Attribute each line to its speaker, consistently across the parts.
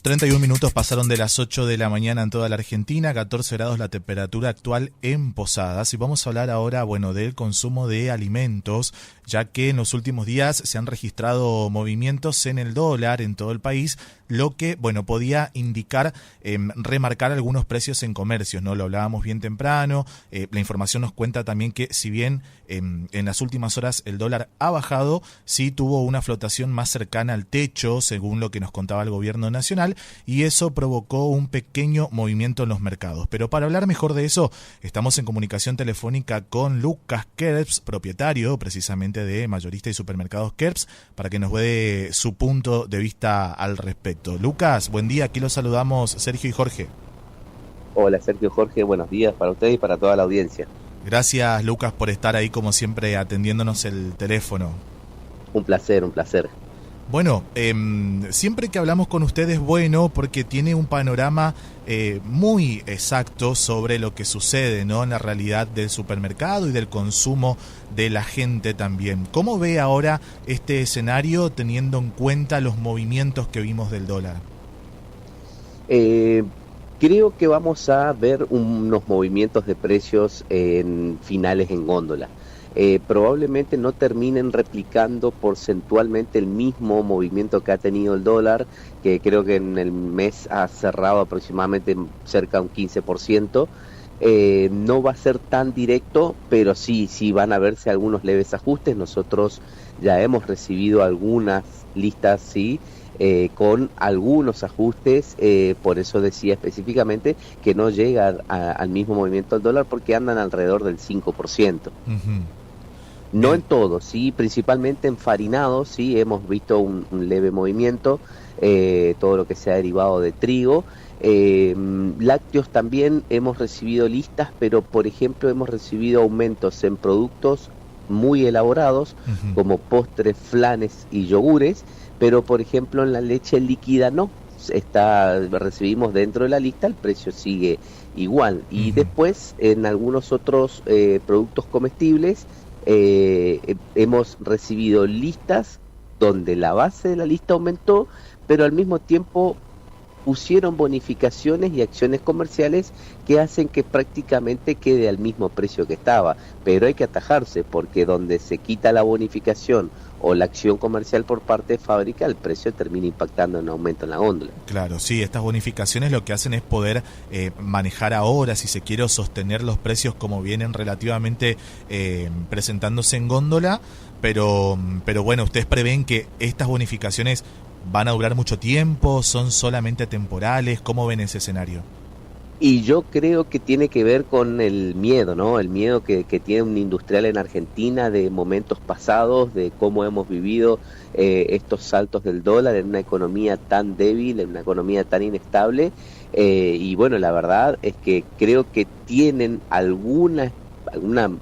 Speaker 1: 31 minutos pasaron de las 8 de la mañana en toda la Argentina, 14 grados la temperatura actual en Posadas. Y vamos a hablar ahora, del consumo de alimentos, ya que en los últimos días se han registrado movimientos en el dólar en todo el país, lo que, podía indicar, remarcar algunos precios en comercios, ¿no? Lo hablábamos bien temprano, la información nos cuenta también que si bien en las últimas horas el dólar ha bajado, sí tuvo una flotación más cercana al techo, según lo que nos contaba el gobierno nacional, y eso provocó un pequeño movimiento en los mercados. Pero para hablar mejor de eso, estamos en comunicación telefónica con Lucas Kerbs, propietario precisamente de Mayorista y Supermercados Kerbs, para que nos dé su punto de vista al respecto. Lucas, buen día, aquí los saludamos Sergio y Jorge.
Speaker 2: Hola Sergio, Jorge, buenos días para ustedes y para toda la audiencia.
Speaker 1: Gracias Lucas por estar ahí como siempre atendiéndonos el teléfono.
Speaker 2: Un placer, un placer.
Speaker 1: Siempre que hablamos con ustedes, porque tiene un panorama muy exacto sobre lo que sucede, ¿no?, en la realidad del supermercado y del consumo de la gente también. ¿Cómo ve ahora este escenario teniendo en cuenta los movimientos que vimos del dólar?
Speaker 2: Creo que vamos a ver unos movimientos de precios en finales en góndola. Probablemente no terminen replicando porcentualmente el mismo movimiento que ha tenido el dólar, que creo que en el mes ha cerrado aproximadamente cerca de un 15%. No va a ser tan directo, pero sí van a verse algunos leves ajustes. Nosotros ya hemos recibido algunas listas, con algunos ajustes, por eso decía específicamente que no llega al mismo movimiento del dólar, porque andan alrededor del 5%. Uh-huh. No en todo, principalmente en farinados, hemos visto un leve movimiento, todo lo que se ha derivado de trigo. Lácteos también hemos recibido listas, pero por ejemplo hemos recibido aumentos en productos muy elaborados, uh-huh, como postres, flanes y yogures, pero por ejemplo en la leche líquida no. Recibimos dentro de la lista, el precio sigue igual. Y uh-huh, después en algunos otros productos comestibles, hemos recibido listas donde la base de la lista aumentó, pero al mismo tiempo pusieron bonificaciones y acciones comerciales que hacen que prácticamente quede al mismo precio que estaba. Pero hay que atajarse, porque donde se quita la bonificación o la acción comercial por parte de fábrica, el precio termina impactando en aumento en la góndola.
Speaker 1: Claro, estas bonificaciones lo que hacen es poder manejar ahora, si se quiere, o sostener los precios como vienen relativamente presentándose en góndola, pero ustedes prevén que estas bonificaciones van a durar mucho tiempo, son solamente temporales. ¿Cómo ven ese escenario?
Speaker 2: Y yo creo que tiene que ver con el miedo, ¿no? El miedo que tiene un industrial en Argentina de momentos pasados, de cómo hemos vivido estos saltos del dólar en una economía tan débil, en una economía tan inestable. La verdad es que creo que tienen alguna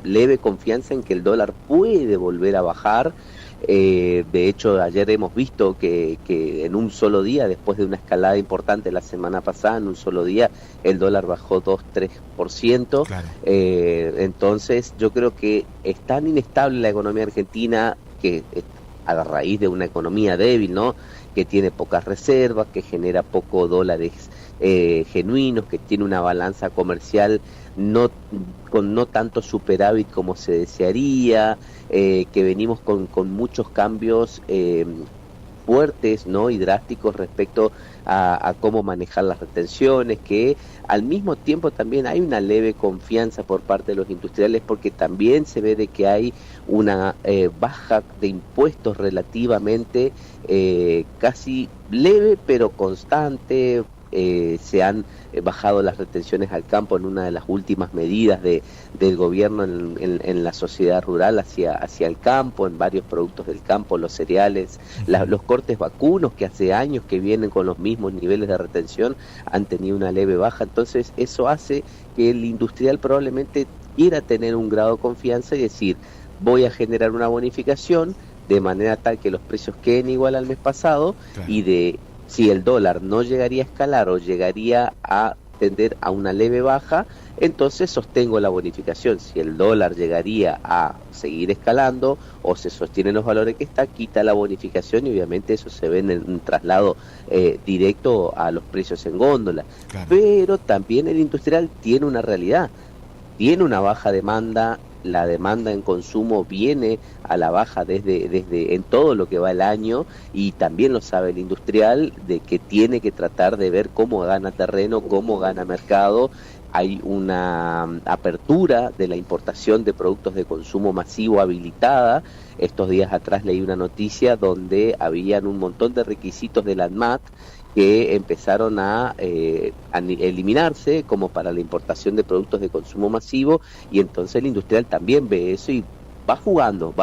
Speaker 2: leve confianza en que el dólar puede volver a bajar. De hecho, ayer hemos visto que en un solo día, después de una escalada importante la semana pasada, en un solo día el dólar bajó 2-3%. Claro. Entonces yo creo que es tan inestable la economía argentina, que a la raíz de una economía débil, ¿no?, que tiene pocas reservas, que genera pocos dólares genuinos, que tiene una balanza comercial con no tanto superávit como se desearía, que venimos con muchos cambios fuertes, ¿no?, y drásticos respecto a cómo manejar las retenciones, que al mismo tiempo también hay una leve confianza por parte de los industriales, porque también se ve de que hay una baja de impuestos relativamente casi leve pero constante. Se han bajado las retenciones al campo en una de las últimas medidas del gobierno en la sociedad rural hacia el campo, en varios productos del campo, los cereales, los cortes vacunos, que hace años que vienen con los mismos niveles de retención, han tenido una leve baja. Entonces eso hace que el industrial probablemente quiera tener un grado de confianza y decir: voy a generar una bonificación de manera tal que los precios queden igual al mes pasado. Claro. Y si el dólar no llegaría a escalar o llegaría a tender a una leve baja, entonces sostengo la bonificación. Si el dólar llegaría a seguir escalando o se sostienen los valores que está, quita la bonificación y obviamente eso se ve en un traslado directo a los precios en góndola. Claro. Pero también el industrial tiene una realidad, tiene una baja demanda. La demanda en consumo viene a la baja desde en todo lo que va el año, y también lo sabe el industrial, de que tiene que tratar de ver cómo gana terreno, cómo gana mercado. Hay una apertura de la importación de productos de consumo masivo habilitada. Estos días atrás leí una noticia donde habían un montón de requisitos de la ANMAT que empezaron a eliminarse como para la importación de productos de consumo masivo, y entonces el industrial también ve eso y va jugando.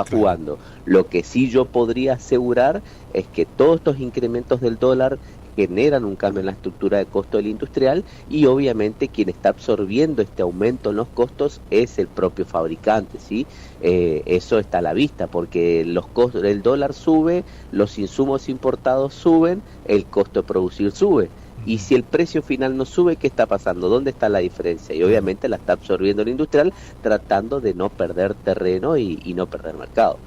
Speaker 2: Lo que sí yo podría asegurar es que todos estos incrementos del dólar generan un cambio en la estructura de costo del industrial, y obviamente quien está absorbiendo este aumento en los costos es el propio fabricante, ¿sí? Eso está a la vista, porque los costos, el dólar sube, los insumos importados suben, el costo de producir sube. Y si el precio final no sube, ¿qué está pasando? ¿Dónde está la diferencia? Y obviamente la está absorbiendo el industrial, tratando de no perder terreno y no perder mercado.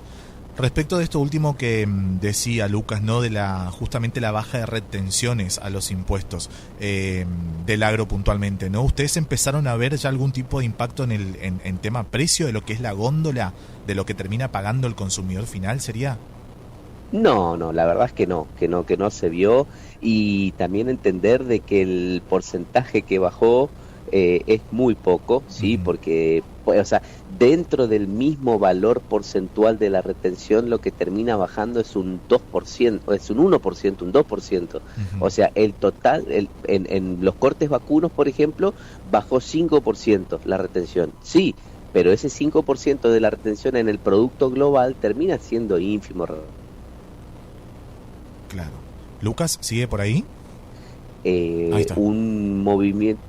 Speaker 1: Respecto de esto último que decía Lucas, ¿no? De justamente la baja de retenciones a los impuestos del agro puntualmente, ¿no? ¿Ustedes empezaron a ver ya algún tipo de impacto en tema precio de lo que es la góndola, de lo que termina pagando el consumidor final, sería?
Speaker 2: No, la verdad es que no se vio, y también entender de que el porcentaje que bajó es muy poco, ¿sí? Porque, o sea, dentro del mismo valor porcentual de la retención, lo que termina bajando es un 2%, es un 1%, un 2%. O sea, el total, en los cortes vacunos, por ejemplo, bajó 5% la retención. Sí, pero ese 5% de la retención en el producto global termina siendo ínfimo.
Speaker 1: Claro. Lucas, ¿sigue por ahí? Ahí está.
Speaker 2: Un movimiento.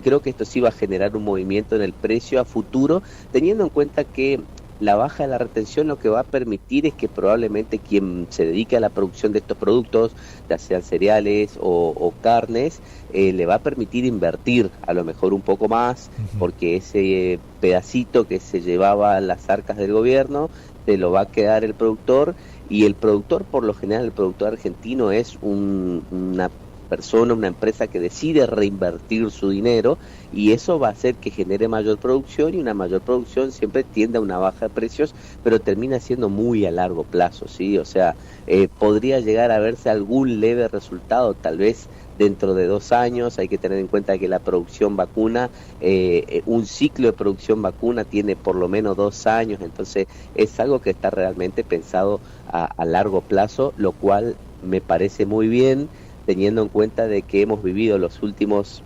Speaker 2: Creo que esto sí va a generar un movimiento en el precio a futuro, teniendo en cuenta que la baja de la retención lo que va a permitir es que probablemente quien se dedique a la producción de estos productos, ya sean cereales o carnes, le va a permitir invertir a lo mejor un poco más, porque ese pedacito que se llevaba a las arcas del gobierno se lo va a quedar el productor, y el productor, por lo general, el productor argentino es una persona, una empresa que decide reinvertir su dinero, y eso va a hacer que genere mayor producción, y una mayor producción siempre tiende a una baja de precios, pero termina siendo muy a largo plazo, ¿sí? O sea, podría llegar a verse algún leve resultado, tal vez dentro de 2 años. Hay que tener en cuenta que la producción vacuna, un ciclo de producción vacuna tiene por lo menos 2 años, entonces es algo que está realmente pensado a largo plazo, lo cual me parece muy bien, teniendo en cuenta de que hemos vivido los últimos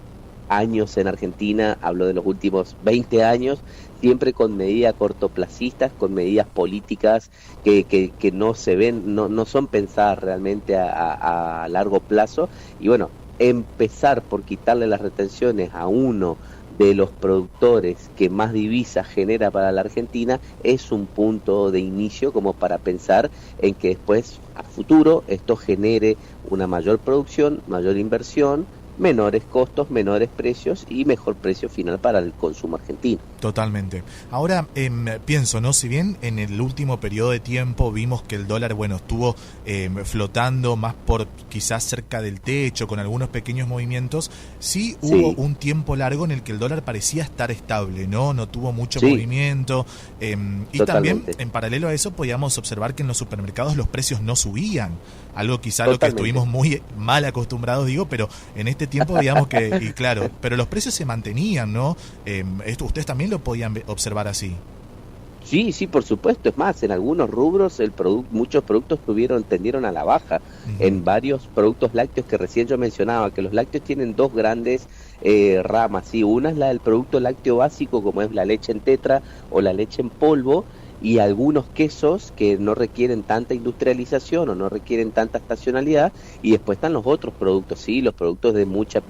Speaker 2: años en Argentina, hablo de los últimos 20 años, siempre con medidas cortoplacistas, con medidas políticas que no se ven, no son pensadas realmente a largo plazo. Y bueno, empezar por quitarle las retenciones a uno de los productores que más divisas genera para la Argentina es un punto de inicio como para pensar en que después, a futuro, esto genere una mayor producción, mayor inversión, menores costos, menores precios y mejor precio final para el consumo argentino.
Speaker 1: Totalmente. Ahora pienso, ¿no? Si bien en el último periodo de tiempo vimos que el dólar, bueno, estuvo flotando más por quizás cerca del techo, con algunos pequeños movimientos, sí hubo un tiempo largo en el que el dólar parecía estar estable, ¿no? No tuvo mucho movimiento. Y también, en paralelo a eso, podíamos observar que en los supermercados los precios no subían. Algo quizás lo que estuvimos muy mal acostumbrados, digo, pero en este tiempo, digamos que, y claro, pero los precios se mantenían, ¿no? Ustedes también lo podían observar así.
Speaker 2: Sí, por supuesto. Es más, en algunos rubros muchos productos tendieron a la baja. En varios productos lácteos que recién yo mencionaba, que los lácteos tienen 2 grandes ramas, ¿sí? Una es la del producto lácteo básico, como es la leche en tetra o la leche en polvo, y algunos quesos que no requieren tanta industrialización o no requieren tanta estacionalidad, y después están los otros productos, sí, los productos de mucha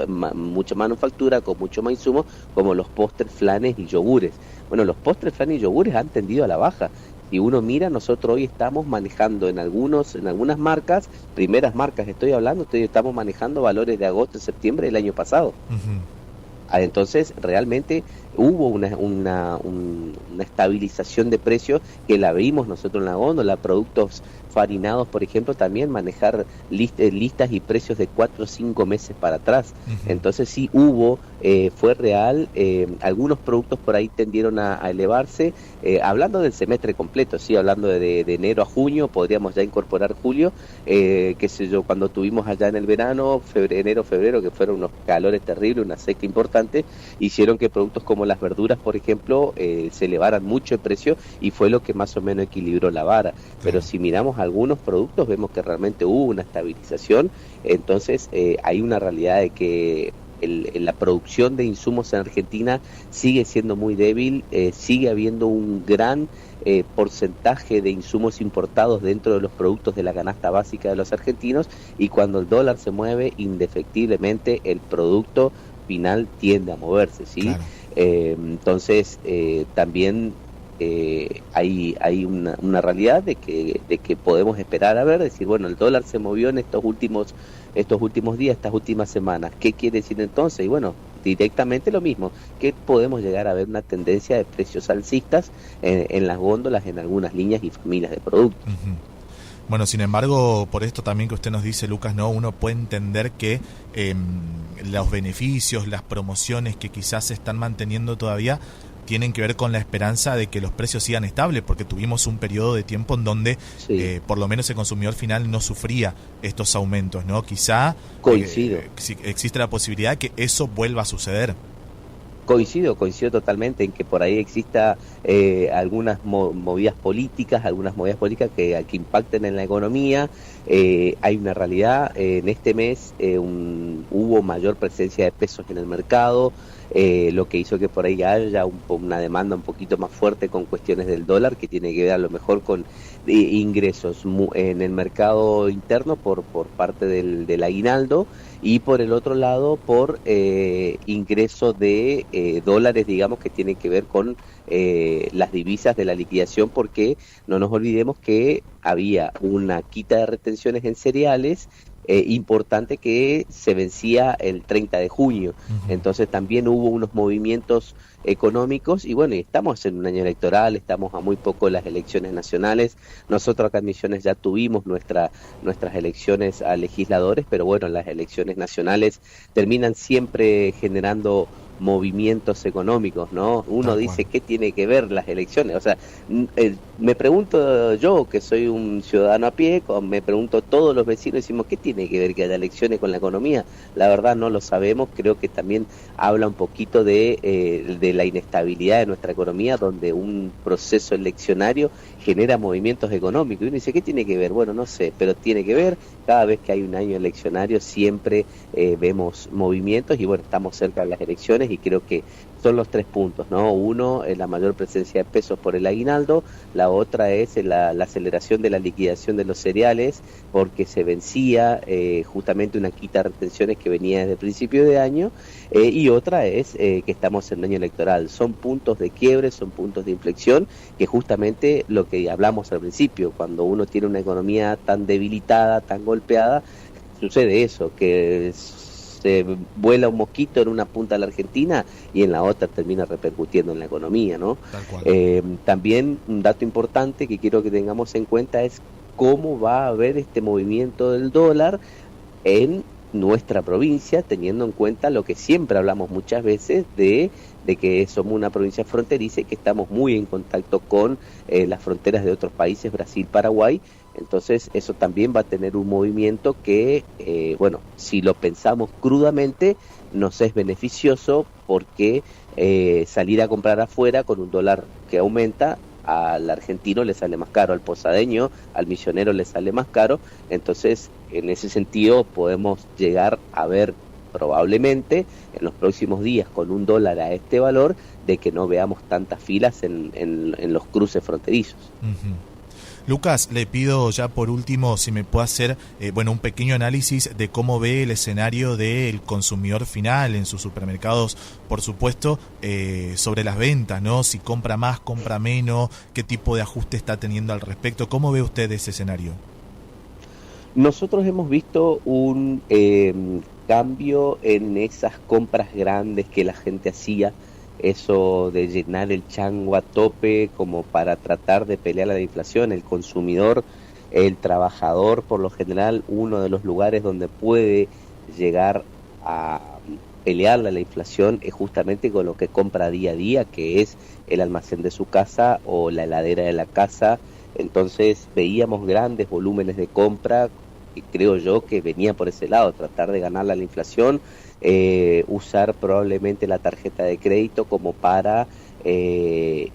Speaker 2: manufactura, con mucho más insumo, como los postres, flanes y yogures. Bueno, los postres, flanes y yogures han tendido a la baja. Si uno mira, nosotros hoy estamos manejando en algunas marcas, primeras marcas estoy hablando, estamos manejando valores de agosto y septiembre del año pasado. Entonces, realmente hubo una estabilización de precios que la vimos nosotros en la góndola, productos farinados, por ejemplo, también manejar listas y precios de 4 o 5 meses para atrás. Entonces sí hubo, fue real, algunos productos por ahí tendieron a elevarse, hablando del semestre completo, sí, hablando de enero a junio, podríamos ya incorporar julio, qué sé yo, cuando tuvimos allá en el verano, enero, febrero, que fueron unos calores terribles, una seca importante, hicieron que productos como las verduras, por ejemplo, se elevaran mucho el precio y fue lo que más o menos equilibró la vara. Pero si miramos algunos productos, vemos que realmente hubo una estabilización, entonces hay una realidad de que la producción de insumos en Argentina sigue siendo muy débil, sigue habiendo un gran porcentaje de insumos importados dentro de los productos de la canasta básica de los argentinos, y cuando el dólar se mueve, indefectiblemente el producto final tiende a moverse, ¿sí? Claro. Entonces también hay una realidad de que podemos esperar a ver, decir, bueno, el dólar se movió en estos últimos días, estas últimas semanas. ¿Qué quiere decir entonces? Y bueno, directamente lo mismo, que podemos llegar a ver una tendencia de precios alcistas en las góndolas, en algunas líneas y familias de productos.
Speaker 1: Bueno, sin embargo, por esto también que usted nos dice, Lucas, ¿no? Uno puede entender que los beneficios, las promociones que quizás se están manteniendo todavía tienen que ver con la esperanza de que los precios sigan estables, porque tuvimos un periodo de tiempo en donde por lo menos el consumidor final no sufría estos aumentos, ¿no? Quizá
Speaker 2: coincido.
Speaker 1: Existe la posibilidad de que eso vuelva a suceder.
Speaker 2: Coincido totalmente en que por ahí exista algunas movidas políticas que impacten en la economía. Hay una realidad, en este mes hubo mayor presencia de pesos en el mercado, lo que hizo que por ahí haya una demanda un poquito más fuerte con cuestiones del dólar, que tiene que ver a lo mejor con ingresos en el mercado interno por parte del aguinaldo, y por el otro lado por ingreso de dólares, digamos, que tienen que ver con las divisas de la liquidación, porque no nos olvidemos que había una quita de retenciones en cereales importante que se vencía el 30 de junio. Entonces también hubo unos movimientos económicos, y bueno, estamos en un año electoral, estamos a muy poco de las elecciones nacionales. Nosotros acá en Misiones ya tuvimos nuestras elecciones a legisladores, pero bueno, las elecciones nacionales terminan siempre generando movimientos económicos, ¿no? Uno dice, ¿qué tiene que ver las elecciones? O sea, me pregunto yo, que soy un ciudadano a pie, me pregunto todos los vecinos, decimos, ¿qué tiene que ver que haya elecciones con la economía? La verdad no lo sabemos. Creo que también habla un poquito de la inestabilidad de nuestra economía, donde un proceso eleccionario genera movimientos económicos, y uno dice, ¿qué tiene que ver? Bueno, no sé, pero tiene que ver. Cada vez que hay un año eleccionario siempre vemos movimientos, y bueno, estamos cerca de las elecciones, y creo que son los 3 puntos, ¿no? Uno, la mayor presencia de pesos por el aguinaldo; la otra es la aceleración de la liquidación de los cereales, porque se vencía justamente una quita de retenciones que venía desde el principio de año, y otra es que estamos en el año electoral. Son puntos de quiebre, son puntos de inflexión, que justamente lo que hablamos al principio, cuando uno tiene una economía tan debilitada, tan golpeada, sucede eso, que se vuela un mosquito en una punta de la Argentina y en la otra termina repercutiendo en la economía, ¿no? También un dato importante que quiero que tengamos en cuenta es cómo va a haber este movimiento del dólar en nuestra provincia, teniendo en cuenta lo que siempre hablamos muchas veces de que somos una provincia fronteriza y que estamos muy en contacto con las fronteras de otros países, Brasil, Paraguay. Entonces eso también va a tener un movimiento que, bueno, si lo pensamos crudamente, nos es beneficioso, porque salir a comprar afuera con un dólar que aumenta, al argentino le sale más caro, al posadeño, al misionero le sale más caro. Entonces, en ese sentido, podemos llegar a ver probablemente en los próximos días, con un dólar a este valor, de que no veamos tantas filas en los cruces fronterizos.
Speaker 1: Lucas, le pido ya por último si me puede hacer un pequeño análisis de cómo ve el escenario del consumidor final en sus supermercados, por supuesto, sobre las ventas, ¿no? Si compra más, compra menos, qué tipo de ajuste está teniendo al respecto. ¿Cómo ve usted ese escenario?
Speaker 2: Nosotros hemos visto cambio en esas compras grandes que la gente hacía, eso de llenar el chango a tope como para tratar de pelear la inflación. El consumidor, el trabajador, por lo general, uno de los lugares donde puede llegar a pelearle a la inflación es justamente con lo que compra día a día, que es el almacén de su casa o la heladera de la casa. Entonces veíamos grandes volúmenes de compra, y creo yo que venía por ese lado, tratar de ganarle a la inflación, usar probablemente la tarjeta de crédito como para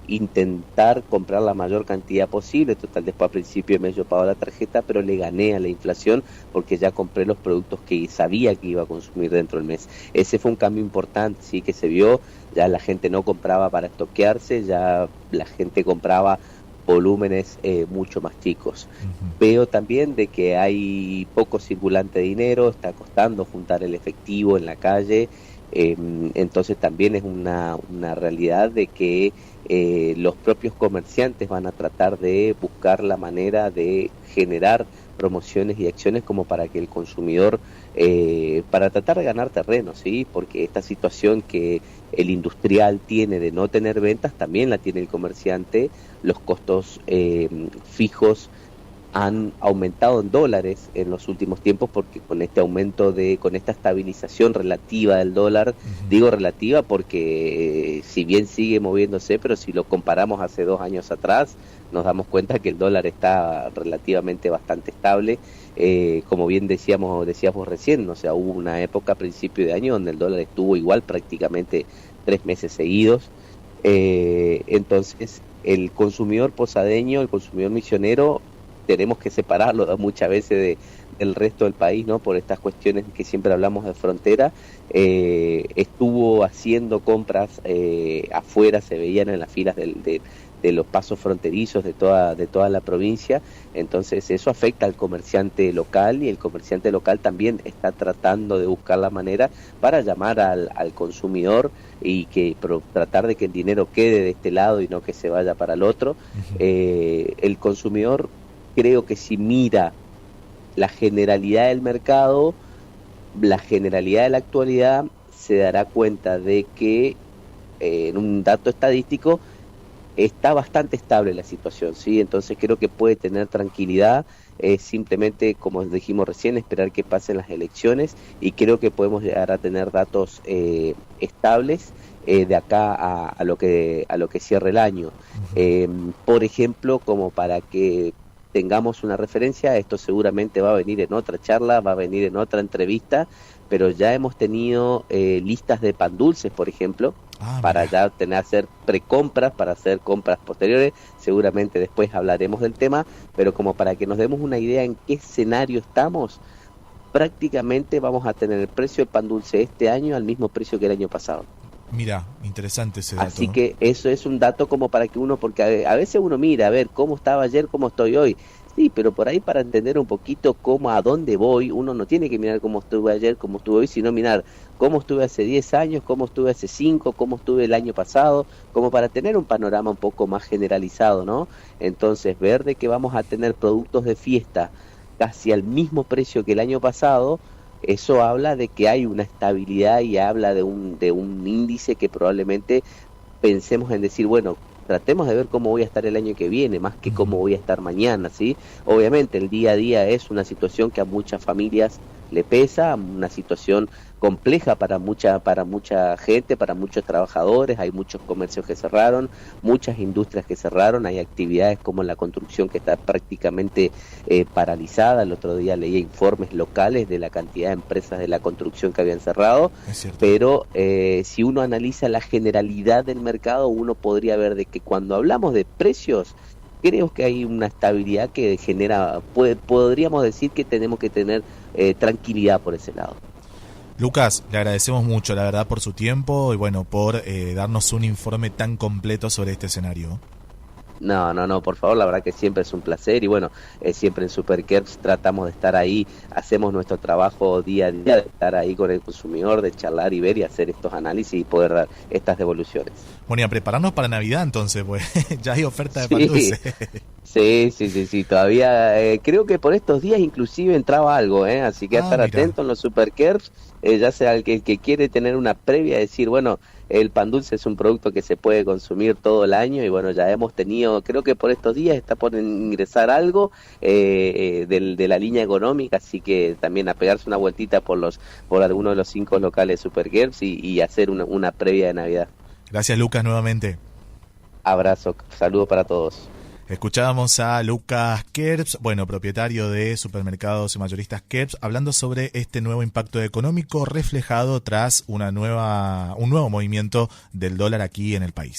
Speaker 2: intentar comprar la mayor cantidad posible. Total, después al principio de mes yo pago la tarjeta, pero le gané a la inflación porque ya compré los productos que sabía que iba a consumir dentro del mes. Ese fue un cambio importante, sí, que se vio. Ya la gente no compraba para estoquearse, ya la gente compraba volúmenes mucho más chicos. Veo también de que hay poco circulante de dinero, está costando juntar el efectivo en la calle, entonces también es una realidad de que los propios comerciantes van a tratar de buscar la manera de generar promociones y acciones como para que el consumidor, para tratar de ganar terreno, ¿sí? Porque esta situación que el industrial tiene de no tener ventas, también la tiene el comerciante. Los costos fijos han aumentado en dólares en los últimos tiempos, porque con este aumento con esta estabilización relativa del dólar, digo relativa porque si bien sigue moviéndose, pero si lo comparamos hace 2 años atrás, nos damos cuenta que el dólar está relativamente bastante estable. Como bien decíamos recién, o sea, hubo una época a principio de año donde el dólar estuvo igual prácticamente 3 meses seguidos. Entonces el consumidor posadeño, el consumidor misionero, tenemos que separarlo muchas veces del resto del país, ¿no? Por estas cuestiones que siempre hablamos de frontera. Estuvo haciendo compras afuera, se veían en las filas de los pasos fronterizos de toda la provincia. Entonces eso afecta al comerciante local, y el comerciante local también está tratando de buscar la manera para llamar al consumidor y tratar de que el dinero quede de este lado y no que se vaya para el otro. El consumidor, creo que si mira la generalidad del mercado, la generalidad de la actualidad, se dará cuenta de que en un dato estadístico está bastante estable la situación, ¿sí? Entonces creo que puede tener tranquilidad, simplemente, como dijimos recién, esperar que pasen las elecciones, y creo que podemos llegar a tener datos estables de acá a lo que cierre el año. Por ejemplo, como para que tengamos una referencia, esto seguramente va a venir en otra charla, va a venir en otra entrevista, pero ya hemos tenido listas de pan dulces, por ejemplo, para ya hacer precompras, para hacer compras posteriores. Seguramente después hablaremos del tema, pero como para que nos demos una idea en qué escenario estamos, prácticamente vamos a tener el precio del pan dulce este año al mismo precio que el año pasado.
Speaker 1: Mira, interesante ese dato.
Speaker 2: Así que eso es un dato como para que uno, porque a veces uno mira, a ver, cómo estaba ayer, cómo estoy hoy. Sí, pero por ahí, para entender un poquito a dónde voy, uno no tiene que mirar cómo estuve ayer, cómo estuve hoy, sino mirar cómo estuve hace 10 años, cómo estuve hace 5, cómo estuve el año pasado, como para tener un panorama un poco más generalizado, ¿no? Entonces, ver de que vamos a tener productos de fiesta casi al mismo precio que el año pasado, eso habla de que hay una estabilidad y habla de un índice que probablemente pensemos en decir, bueno, tratemos de ver cómo voy a estar el año que viene, más que cómo voy a estar mañana, ¿sí? Obviamente el día a día es una situación que a muchas familias le pesa, una situación compleja para mucha gente, para muchos trabajadores. Hay muchos comercios que cerraron, muchas industrias que cerraron, hay actividades como la construcción que está prácticamente paralizada. El otro día leía informes locales de la cantidad de empresas de la construcción que habían cerrado, pero si uno analiza la generalidad del mercado, uno podría ver de que cuando hablamos de precios, creo que hay una estabilidad que genera, podríamos decir que tenemos que tener tranquilidad por ese lado.
Speaker 1: Lucas, le agradecemos mucho, la verdad, por su tiempo y bueno, por darnos un informe tan completo sobre este escenario.
Speaker 2: No, no, no, por favor, la verdad que siempre es un placer y bueno, siempre en Superkerps tratamos de estar ahí, hacemos nuestro trabajo día a día, de estar ahí con el consumidor, de charlar y ver y hacer estos análisis y poder dar estas devoluciones.
Speaker 1: Bueno, y a prepararnos para Navidad entonces, pues ya hay oferta de pan
Speaker 2: Sí,
Speaker 1: dulce.
Speaker 2: sí, todavía creo que por estos días inclusive entraba algo, así que a estar
Speaker 1: Mira,
Speaker 2: atento en los Superkerps, ya sea el que quiere tener una previa, decir, bueno, el pan dulce es un producto que se puede consumir todo el año y bueno, ya hemos tenido, creo que por estos días está por ingresar algo de la línea económica, así que también a pegarse una vueltita por alguno de los 5 locales Superkerps y hacer una previa de Navidad.
Speaker 1: gracias Lucas nuevamente.
Speaker 2: Abrazo, saludos para todos.
Speaker 1: Escuchábamos a Lucas Kerps, bueno, propietario de supermercados y mayoristas Kerps, hablando sobre este nuevo impacto económico reflejado tras un nuevo movimiento del dólar aquí en el país.